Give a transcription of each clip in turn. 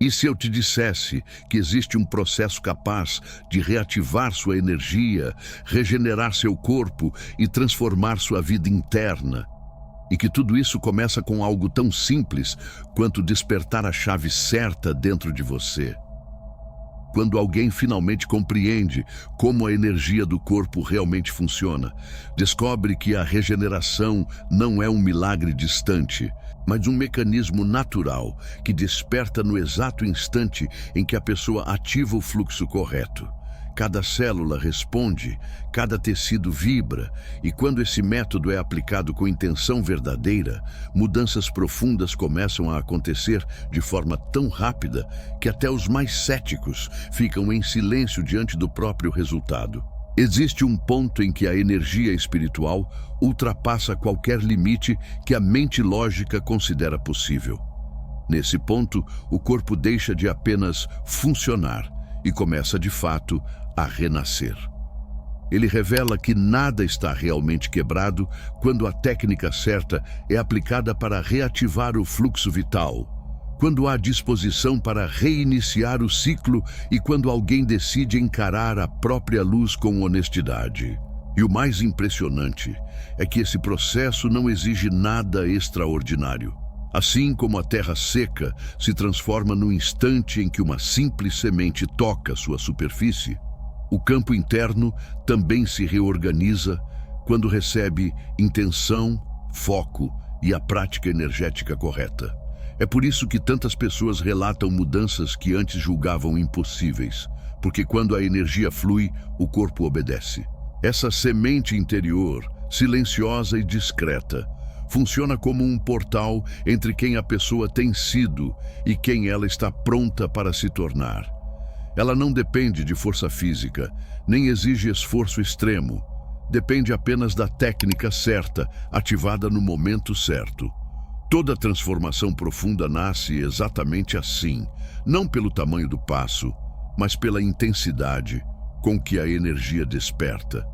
E se eu te dissesse que existe um processo capaz de reativar sua energia, regenerar seu corpo e transformar sua vida interna? E que tudo isso começa com algo tão simples quanto despertar a chave certa dentro de você. Quando alguém finalmente compreende como a energia do corpo realmente funciona, descobre que a regeneração não é um milagre distante, mas um mecanismo natural que desperta no exato instante em que a pessoa ativa o fluxo correto. Cada célula responde, cada tecido vibra, e quando esse método é aplicado com intenção verdadeira, mudanças profundas começam a acontecer de forma tão rápida que até os mais céticos ficam em silêncio diante do próprio resultado. Existe um ponto em que a energia espiritual ultrapassa qualquer limite que a mente lógica considera possível. Nesse ponto, o corpo deixa de apenas funcionar e começa, de fato, a renascer. Ele revela que nada está realmente quebrado quando a técnica certa é aplicada para reativar o fluxo vital, quando há disposição para reiniciar o ciclo e quando alguém decide encarar a própria luz com honestidade. E o mais impressionante é que esse processo não exige nada extraordinário. Assim como a terra seca se transforma no instante em que uma simples semente toca sua superfície, o campo interno também se reorganiza quando recebe intenção, foco e a prática energética correta. É por isso que tantas pessoas relatam mudanças que antes julgavam impossíveis, porque quando a energia flui, o corpo obedece. Essa semente interior, silenciosa e discreta, funciona como um portal entre quem a pessoa tem sido e quem ela está pronta para se tornar. Ela não depende de força física, nem exige esforço extremo. Depende apenas da técnica certa, ativada no momento certo. Toda transformação profunda nasce exatamente assim, não pelo tamanho do passo, mas pela intensidade com que a energia desperta.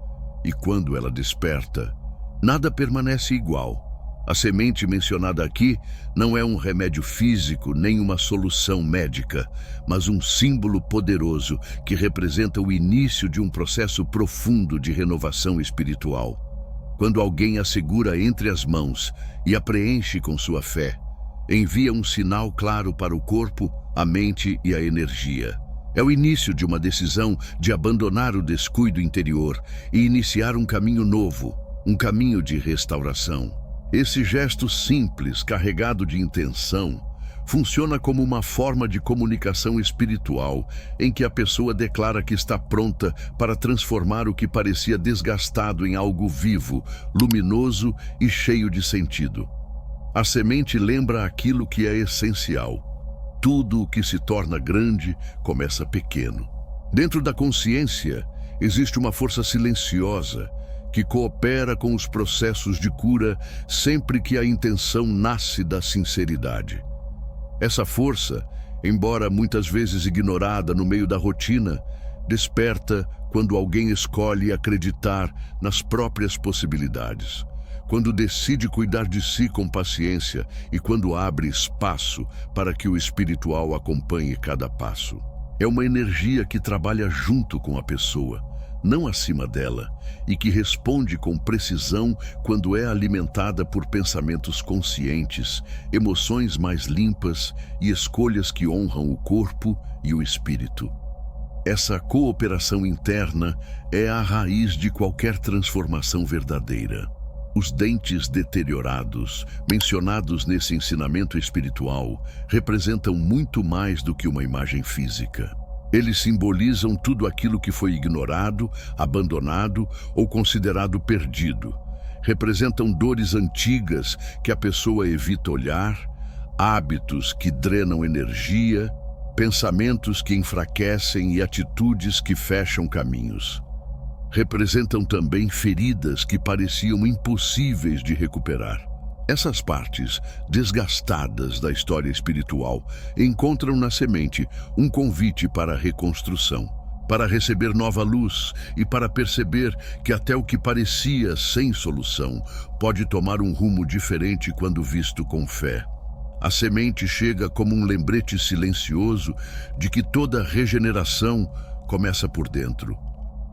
E quando ela desperta, nada permanece igual. A semente mencionada aqui não é um remédio físico nem uma solução médica, mas um símbolo poderoso que representa o início de um processo profundo de renovação espiritual. Quando alguém a segura entre as mãos e a preenche com sua fé, envia um sinal claro para o corpo, a mente e a energia. É o início de uma decisão de abandonar o descuido interior e iniciar um caminho novo, um caminho de restauração. Esse gesto simples, carregado de intenção, funciona como uma forma de comunicação espiritual em que a pessoa declara que está pronta para transformar o que parecia desgastado em algo vivo, luminoso e cheio de sentido. A semente lembra aquilo que é essencial. Tudo o que se torna grande começa pequeno. Dentro da consciência, existe uma força silenciosa que coopera com os processos de cura sempre que a intenção nasce da sinceridade. Essa força, embora muitas vezes ignorada no meio da rotina, desperta quando alguém escolhe acreditar nas próprias possibilidades, quando decide cuidar de si com paciência e quando abre espaço para que o espiritual acompanhe cada passo. É uma energia que trabalha junto com a pessoa, não acima dela, e que responde com precisão quando é alimentada por pensamentos conscientes, emoções mais limpas e escolhas que honram o corpo e o espírito. Essa cooperação interna é a raiz de qualquer transformação verdadeira. Os dentes deteriorados, mencionados nesse ensinamento espiritual, representam muito mais do que uma imagem física. Eles simbolizam tudo aquilo que foi ignorado, abandonado ou considerado perdido. Representam dores antigas que a pessoa evita olhar, hábitos que drenam energia, pensamentos que enfraquecem e atitudes que fecham caminhos. Representam também feridas que pareciam impossíveis de recuperar. Essas partes desgastadas da história espiritual encontram na semente um convite para a reconstrução, para receber nova luz e para perceber que até o que parecia sem solução pode tomar um rumo diferente quando visto com fé. A semente chega como um lembrete silencioso de que toda regeneração começa por dentro.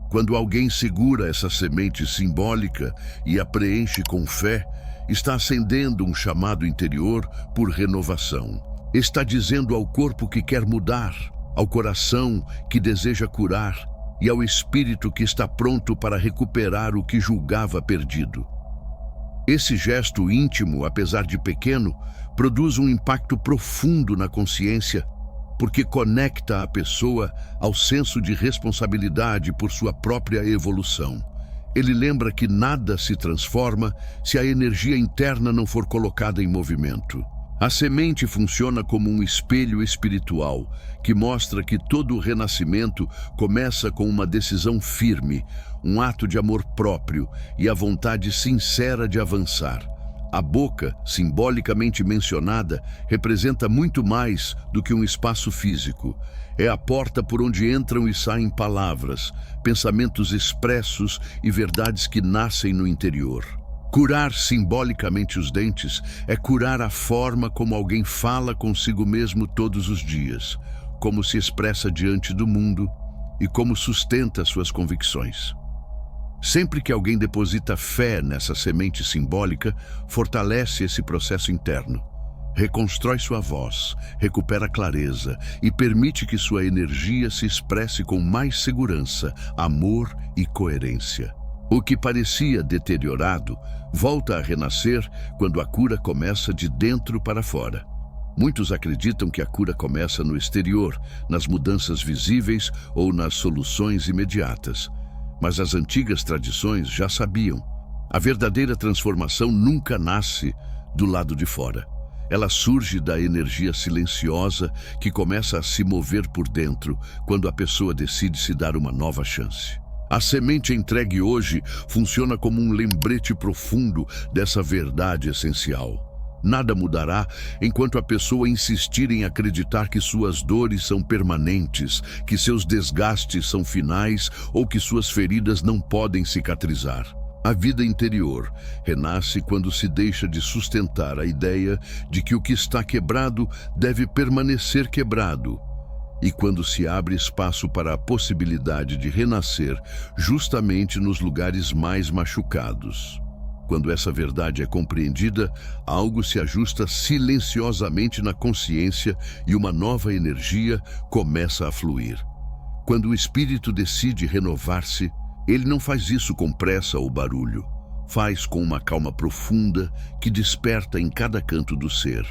Quando alguém segura essa semente simbólica e a preenche com fé, está acendendo um chamado interior por renovação. Está dizendo ao corpo que quer mudar, ao coração que deseja curar e ao espírito que está pronto para recuperar o que julgava perdido. Esse gesto íntimo, apesar de pequeno, produz um impacto profundo na consciência, porque conecta a pessoa ao senso de responsabilidade por sua própria evolução. Ele lembra que nada se transforma se a energia interna não for colocada em movimento. A semente funciona como um espelho espiritual que mostra que todo o renascimento começa com uma decisão firme, um ato de amor próprio e a vontade sincera de avançar. A boca, simbolicamente mencionada, representa muito mais do que um espaço físico. É a porta por onde entram e saem palavras, pensamentos expressos e verdades que nascem no interior. Curar simbolicamente os dentes é curar a forma como alguém fala consigo mesmo todos os dias, como se expressa diante do mundo e como sustenta suas convicções. Sempre que alguém deposita fé nessa semente simbólica, fortalece esse processo interno. Reconstrói sua voz, recupera clareza e permite que sua energia se expresse com mais segurança, amor e coerência. O que parecia deteriorado volta a renascer quando a cura começa de dentro para fora. Muitos acreditam que a cura começa no exterior, nas mudanças visíveis ou nas soluções imediatas. Mas as antigas tradições já sabiam. A verdadeira transformação nunca nasce do lado de fora. Ela surge da energia silenciosa que começa a se mover por dentro quando a pessoa decide se dar uma nova chance. A semente entregue hoje funciona como um lembrete profundo dessa verdade essencial. Nada mudará enquanto a pessoa insistir em acreditar que suas dores são permanentes, que seus desgastes são finais ou que suas feridas não podem cicatrizar. A vida interior renasce quando se deixa de sustentar a ideia de que o que está quebrado deve permanecer quebrado, e quando se abre espaço para a possibilidade de renascer justamente nos lugares mais machucados. Quando essa verdade é compreendida, algo se ajusta silenciosamente na consciência e uma nova energia começa a fluir. Quando o espírito decide renovar-se, ele não faz isso com pressa ou barulho. Faz com uma calma profunda que desperta em cada canto do ser.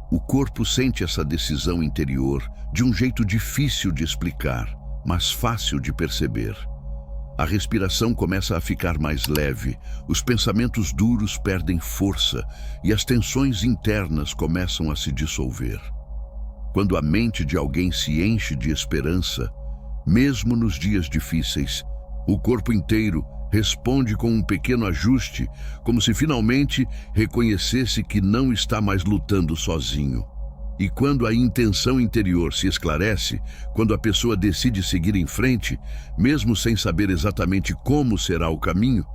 O corpo sente essa decisão interior de um jeito difícil de explicar, mas fácil de perceber. A respiração começa a ficar mais leve, os pensamentos duros perdem força e as tensões internas começam a se dissolver. Quando a mente de alguém se enche de esperança, mesmo nos dias difíceis, o corpo inteiro responde com um pequeno ajuste, como se finalmente reconhecesse que não está mais lutando sozinho. E quando a intenção interior se esclarece, quando a pessoa decide seguir em frente, mesmo sem saber exatamente como será o caminho,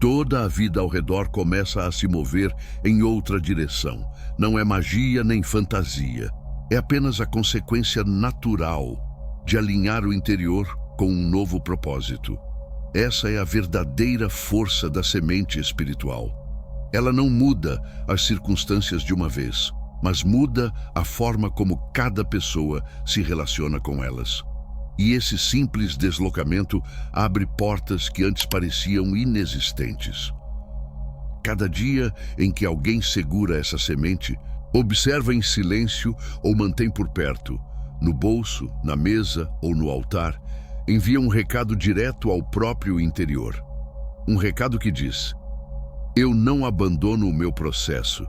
toda a vida ao redor começa a se mover em outra direção. Não é magia nem fantasia. É apenas a consequência natural de alinhar o interior com um novo propósito. Essa é a verdadeira força da semente espiritual. Ela não muda as circunstâncias de uma vez, mas muda a forma como cada pessoa se relaciona com elas. E esse simples deslocamento abre portas que antes pareciam inexistentes. Cada dia em que alguém segura essa semente, observa em silêncio ou mantém por perto, no bolso, na mesa ou no altar, envia um recado direto ao próprio interior. Um recado que diz: eu não abandono o meu processo.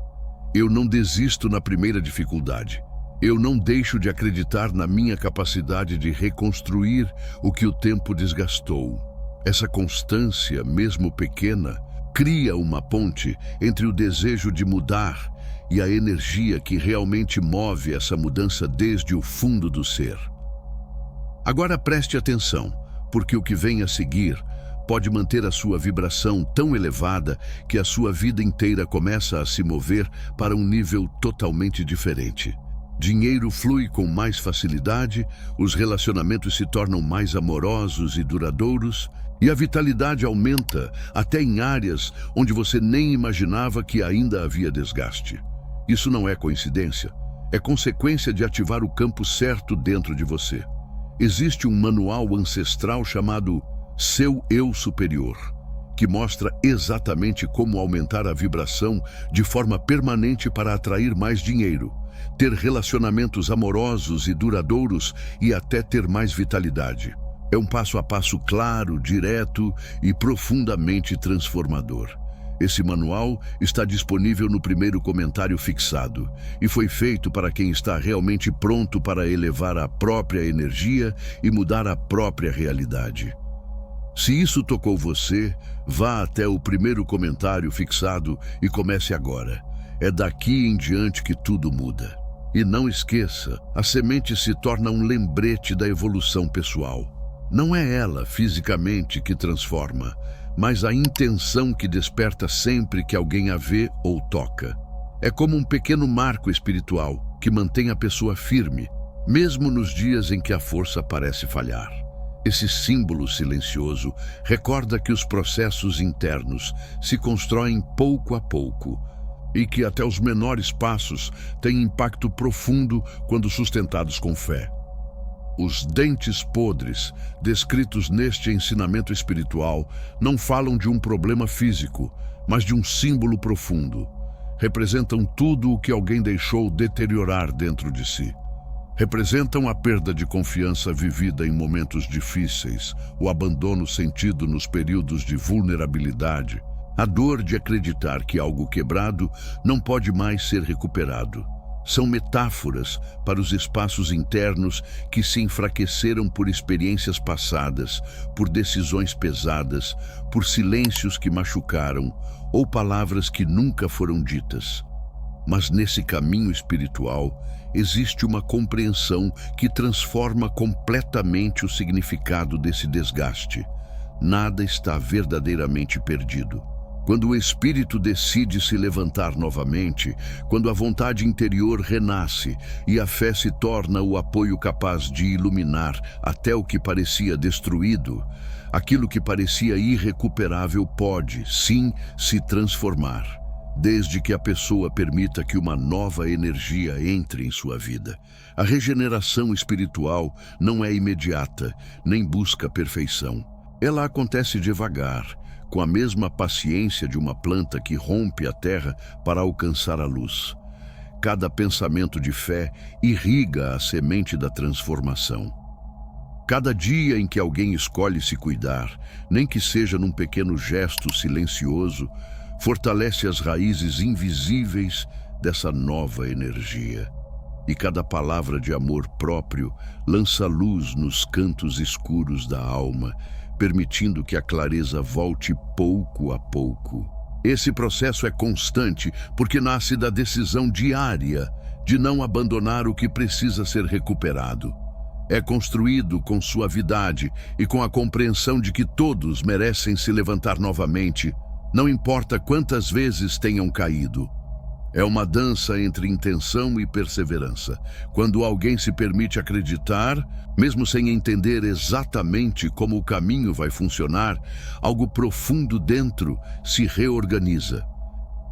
Eu não desisto na primeira dificuldade. Eu não deixo de acreditar na minha capacidade de reconstruir o que o tempo desgastou. Essa constância, mesmo pequena, cria uma ponte entre o desejo de mudar e a energia que realmente move essa mudança desde o fundo do ser. Agora preste atenção, porque o que vem a seguir pode manter a sua vibração tão elevada que a sua vida inteira começa a se mover para um nível totalmente diferente. Dinheiro flui com mais facilidade, os relacionamentos se tornam mais amorosos e duradouros, e a vitalidade aumenta até em áreas onde você nem imaginava que ainda havia desgaste. Isso não é coincidência, é consequência de ativar o campo certo dentro de você. Existe um manual ancestral chamado Seu Eu Superior, que mostra exatamente como aumentar a vibração de forma permanente para atrair mais dinheiro, ter relacionamentos amorosos e duradouros e até ter mais vitalidade. É um passo a passo claro, direto e profundamente transformador. Esse manual está disponível no primeiro comentário fixado e foi feito para quem está realmente pronto para elevar a própria energia e mudar a própria realidade. Se isso tocou você, vá até o primeiro comentário fixado e comece agora. É daqui em diante que tudo muda. E não esqueça, a semente se torna um lembrete da evolução pessoal. Não é ela, fisicamente, que transforma, mas a intenção que desperta sempre que alguém a vê ou toca. É como um pequeno marco espiritual que mantém a pessoa firme, mesmo nos dias em que a força parece falhar. Esse símbolo silencioso recorda que os processos internos se constroem pouco a pouco e que até os menores passos têm impacto profundo quando sustentados com fé. Os dentes podres, descritos neste ensinamento espiritual, não falam de um problema físico, mas de um símbolo profundo. Representam tudo o que alguém deixou deteriorar dentro de si. Representam a perda de confiança vivida em momentos difíceis, o abandono sentido nos períodos de vulnerabilidade, a dor de acreditar que algo quebrado não pode mais ser recuperado. São metáforas para os espaços internos que se enfraqueceram por experiências passadas, por decisões pesadas, por silêncios que machucaram ou palavras que nunca foram ditas. Mas nesse caminho espiritual, existe uma compreensão que transforma completamente o significado desse desgaste. Nada está verdadeiramente perdido. Quando o espírito decide se levantar novamente, quando a vontade interior renasce e a fé se torna o apoio capaz de iluminar até o que parecia destruído, aquilo que parecia irrecuperável pode, sim, se transformar, desde que a pessoa permita que uma nova energia entre em sua vida. A regeneração espiritual não é imediata, nem busca perfeição. Ela acontece devagar, com a mesma paciência de uma planta que rompe a terra para alcançar a luz. Cada pensamento de fé irriga a semente da transformação. Cada dia em que alguém escolhe se cuidar, nem que seja num pequeno gesto silencioso, fortalece as raízes invisíveis dessa nova energia. E cada palavra de amor próprio lança luz nos cantos escuros da alma, permitindo que a clareza volte pouco a pouco. Esse processo é constante porque nasce da decisão diária de não abandonar o que precisa ser recuperado. É construído com suavidade e com a compreensão de que todos merecem se levantar novamente, não importa quantas vezes tenham caído. É uma dança entre intenção e perseverança. Quando alguém se permite acreditar, mesmo sem entender exatamente como o caminho vai funcionar, algo profundo dentro se reorganiza.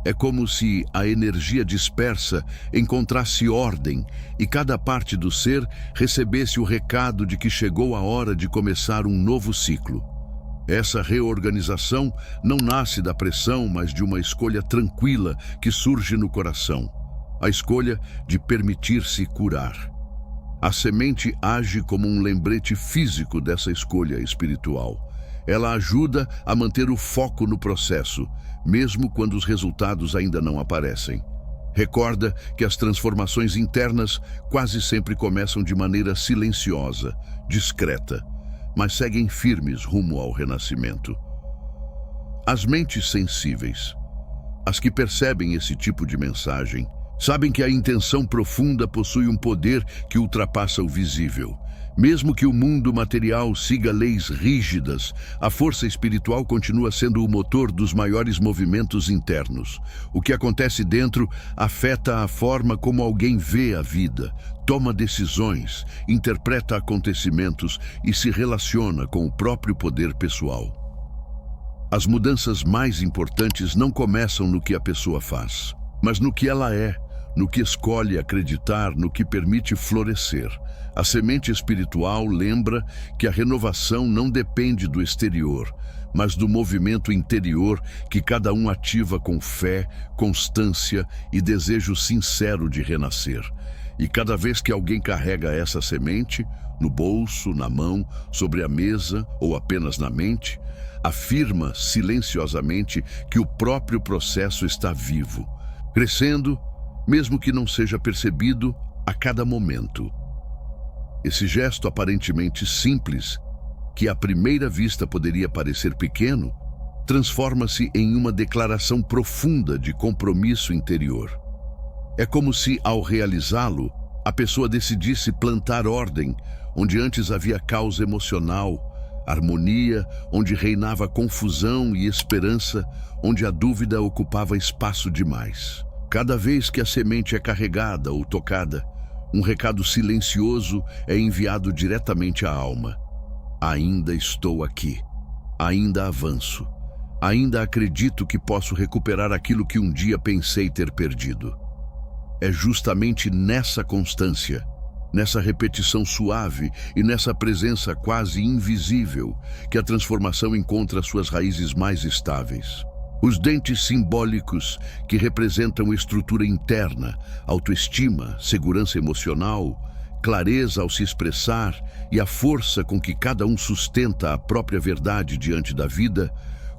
É como se a energia dispersa encontrasse ordem e cada parte do ser recebesse o recado de que chegou a hora de começar um novo ciclo. Essa reorganização não nasce da pressão, mas de uma escolha tranquila que surge no coração. A escolha de permitir-se curar. A semente age como um lembrete físico dessa escolha espiritual. Ela ajuda a manter o foco no processo, mesmo quando os resultados ainda não aparecem. Recorda que as transformações internas quase sempre começam de maneira silenciosa, discreta, mas seguem firmes rumo ao renascimento. As mentes sensíveis, as que percebem esse tipo de mensagem, Sabem que a intenção profunda possui um poder que ultrapassa o visível. Mesmo que o mundo material siga leis rígidas, a força espiritual continua sendo o motor dos maiores movimentos internos. O que acontece dentro afeta a forma como alguém vê a vida, toma decisões, interpreta acontecimentos e se relaciona com o próprio poder pessoal. As mudanças mais importantes não começam no que a pessoa faz, mas no que ela é, no que escolhe acreditar, no que permite florescer. A semente espiritual lembra que a renovação não depende do exterior, mas do movimento interior que cada um ativa com fé, constância e desejo sincero de renascer. E cada vez que alguém carrega essa semente, no bolso, na mão, sobre a mesa ou apenas na mente, afirma silenciosamente que o próprio processo está vivo, crescendo, mesmo que não seja percebido a cada momento. Esse gesto aparentemente simples, que à primeira vista poderia parecer pequeno, transforma-se em uma declaração profunda de compromisso interior. É como se, ao realizá-lo, a pessoa decidisse plantar ordem, onde antes havia caos emocional, harmonia, onde reinava confusão e esperança, onde a dúvida ocupava espaço demais. Cada vez que a semente é carregada ou tocada, um recado silencioso é enviado diretamente à alma. Ainda estou aqui. Ainda avanço. Ainda acredito que posso recuperar aquilo que um dia pensei ter perdido. É justamente nessa constância, nessa repetição suave e nessa presença quase invisível que a transformação encontra suas raízes mais estáveis. Os dentes simbólicos, que representam estrutura interna, autoestima, segurança emocional, clareza ao se expressar e a força com que cada um sustenta a própria verdade diante da vida,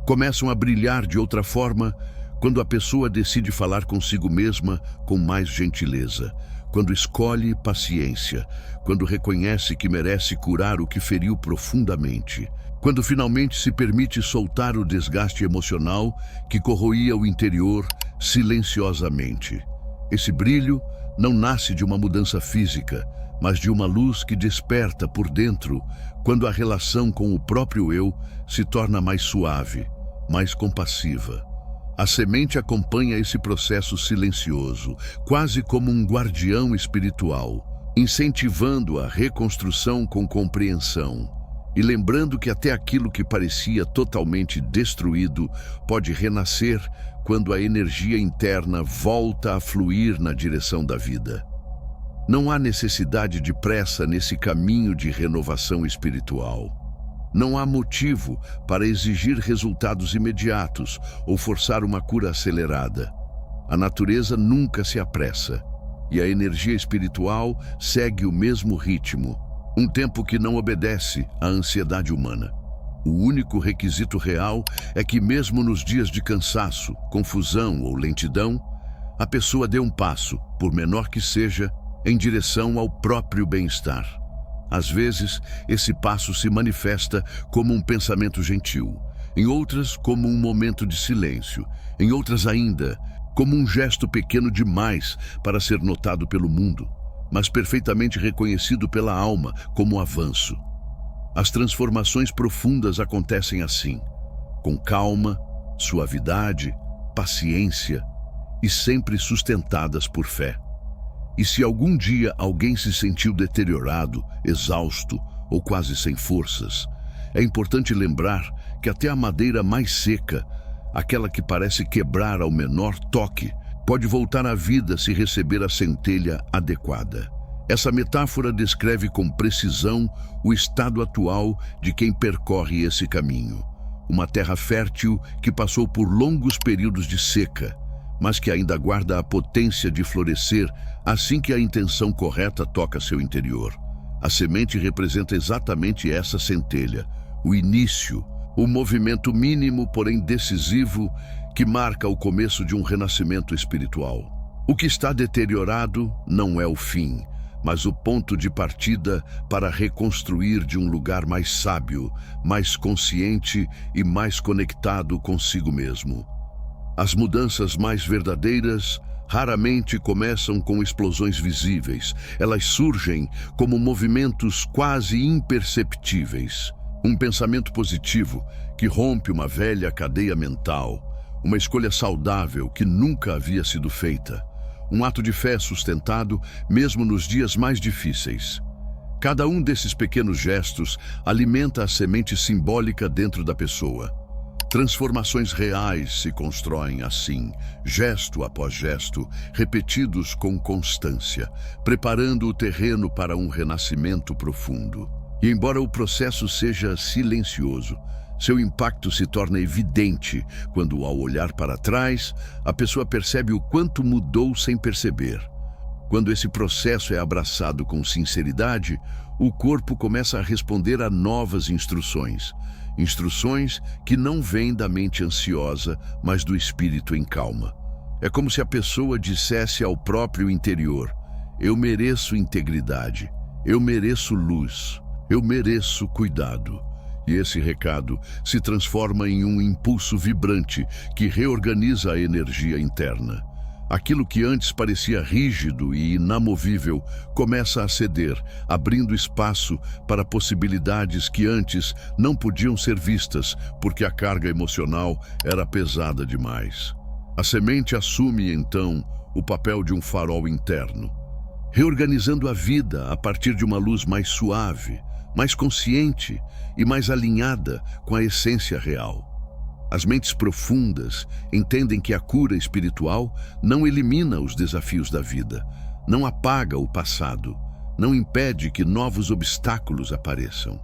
começam a brilhar de outra forma quando a pessoa decide falar consigo mesma com mais gentileza, quando escolhe paciência, quando reconhece que merece curar o que feriu profundamente, quando finalmente se permite soltar o desgaste emocional que corroía o interior silenciosamente. Esse brilho não nasce de uma mudança física, mas de uma luz que desperta por dentro quando a relação com o próprio eu se torna mais suave, mais compassiva. A semente acompanha esse processo silencioso, quase como um guardião espiritual, incentivando a reconstrução com compreensão e lembrando que até aquilo que parecia totalmente destruído pode renascer quando a energia interna volta a fluir na direção da vida. Não há necessidade de pressa nesse caminho de renovação espiritual. Não há motivo para exigir resultados imediatos ou forçar uma cura acelerada. A natureza nunca se apressa, e a energia espiritual segue o mesmo ritmo, um tempo que não obedece à ansiedade humana. O único requisito real é que, mesmo nos dias de cansaço, confusão ou lentidão, a pessoa dê um passo, por menor que seja, em direção ao próprio bem-estar. Às vezes, esse passo se manifesta como um pensamento gentil, em outras como um momento de silêncio, em outras ainda como um gesto pequeno demais para ser notado pelo mundo, mas perfeitamente reconhecido pela alma como avanço. As transformações profundas acontecem assim, com calma, suavidade, paciência e sempre sustentadas por fé. E se algum dia alguém se sentiu deteriorado, exausto ou quase sem forças, é importante lembrar que até a madeira mais seca, aquela que parece quebrar ao menor toque, pode voltar à vida se receber a centelha adequada. Essa metáfora descreve com precisão o estado atual de quem percorre esse caminho. Uma terra fértil que passou por longos períodos de seca, mas que ainda guarda a potência de florescer assim que a intenção correta toca seu interior. A semente representa exatamente essa centelha, o início, o movimento mínimo, porém decisivo, que marca o começo de um renascimento espiritual. O que está deteriorado não é o fim, mas o ponto de partida para reconstruir de um lugar mais sábio, mais consciente e mais conectado consigo mesmo. As mudanças mais verdadeiras Raramente começam com explosões visíveis. Elas surgem como movimentos quase imperceptíveis. Um pensamento positivo que rompe uma velha cadeia mental. Uma escolha saudável que nunca havia sido feita. Um ato de fé sustentado mesmo nos dias mais difíceis. Cada um desses pequenos gestos alimenta a semente simbólica dentro da pessoa. Transformações reais se constroem assim, gesto após gesto, repetidos com constância, preparando o terreno para um renascimento profundo. E embora o processo seja silencioso, seu impacto se torna evidente quando, ao olhar para trás, a pessoa percebe o quanto mudou sem perceber. Quando esse processo é abraçado com sinceridade, o corpo começa a responder a novas instruções. Instruções que não vêm da mente ansiosa, mas do espírito em calma. É como se a pessoa dissesse ao próprio interior: eu mereço integridade, eu mereço luz, eu mereço cuidado. E esse recado se transforma em um impulso vibrante que reorganiza a energia interna. Aquilo que antes parecia rígido e inamovível começa a ceder, abrindo espaço para possibilidades que antes não podiam ser vistas porque a carga emocional era pesada demais. A semente assume, então, o papel de um farol interno, reorganizando a vida a partir de uma luz mais suave, mais consciente e mais alinhada com a essência real. As mentes profundas entendem que a cura espiritual não elimina os desafios da vida, não apaga o passado, não impede que novos obstáculos apareçam,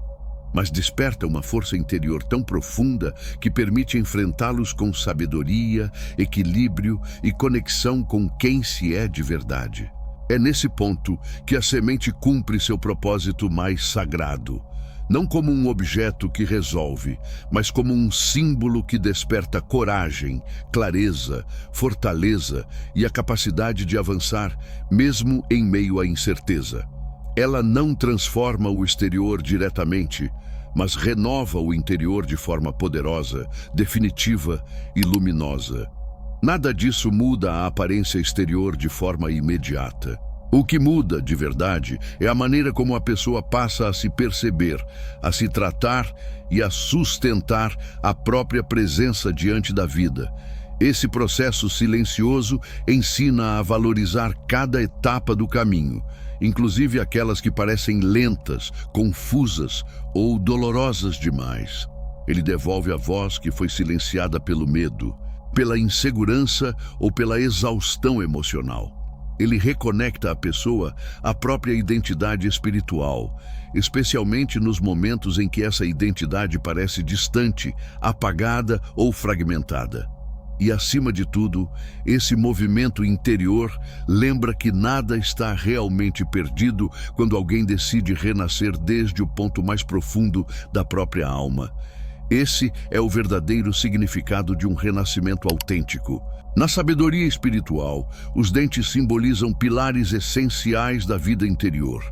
mas desperta uma força interior tão profunda que permite enfrentá-los com sabedoria, equilíbrio e conexão com quem se é de verdade. É nesse ponto que a semente cumpre seu propósito mais sagrado. Não como um objeto que resolve, mas como um símbolo que desperta coragem, clareza, fortaleza e a capacidade de avançar, mesmo em meio à incerteza. Ela não transforma o exterior diretamente, mas renova o interior de forma poderosa, definitiva e luminosa. Nada disso muda a aparência exterior de forma imediata. O que muda, de verdade, é a maneira como a pessoa passa a se perceber, a se tratar e a sustentar a própria presença diante da vida. Esse processo silencioso ensina a valorizar cada etapa do caminho, inclusive aquelas que parecem lentas, confusas ou dolorosas demais. Ele devolve a voz que foi silenciada pelo medo, pela insegurança ou pela exaustão emocional. Ele reconecta a pessoa à própria identidade espiritual, especialmente nos momentos em que essa identidade parece distante, apagada ou fragmentada. E, acima de tudo, esse movimento interior lembra que nada está realmente perdido quando alguém decide renascer desde o ponto mais profundo da própria alma. Esse é o verdadeiro significado de um renascimento autêntico. Na sabedoria espiritual, os dentes simbolizam pilares essenciais da vida interior: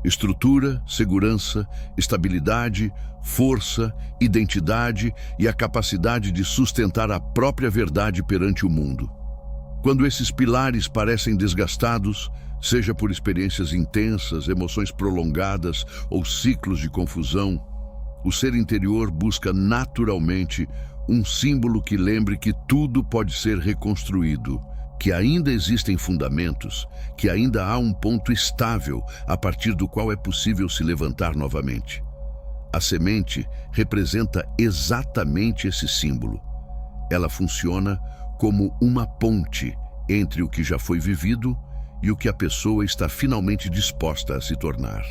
estrutura, segurança, estabilidade, força, identidade e a capacidade de sustentar a própria verdade perante o mundo. Quando esses pilares parecem desgastados, seja por experiências intensas, emoções prolongadas ou ciclos de confusão, o ser interior busca naturalmente um símbolo que lembre que tudo pode ser reconstruído, que ainda existem fundamentos, que ainda há um ponto estável a partir do qual é possível se levantar novamente. A semente representa exatamente esse símbolo. Ela funciona como uma ponte entre o que já foi vivido e o que a pessoa está finalmente disposta a se tornar.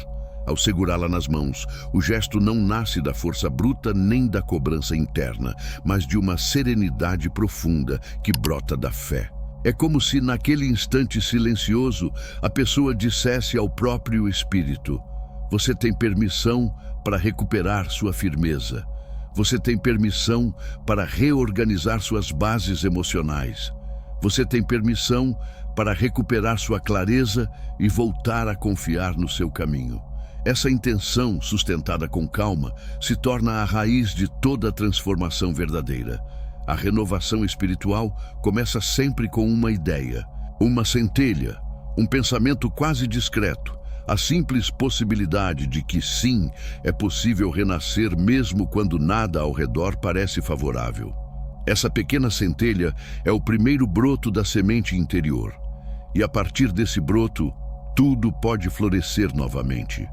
Ao segurá-la nas mãos, o gesto não nasce da força bruta nem da cobrança interna, mas de uma serenidade profunda que brota da fé. É como se, naquele instante silencioso, a pessoa dissesse ao próprio espírito: você tem permissão para recuperar sua firmeza. Você tem permissão para reorganizar suas bases emocionais. Você tem permissão para recuperar sua clareza e voltar a confiar no seu caminho. Essa intenção, sustentada com calma, se torna a raiz de toda a transformação verdadeira. A renovação espiritual começa sempre com uma ideia. Uma centelha, um pensamento quase discreto, a simples possibilidade de que sim, é possível renascer mesmo quando nada ao redor parece favorável. Essa pequena centelha é o primeiro broto da semente interior. E a partir desse broto, tudo pode florescer novamente.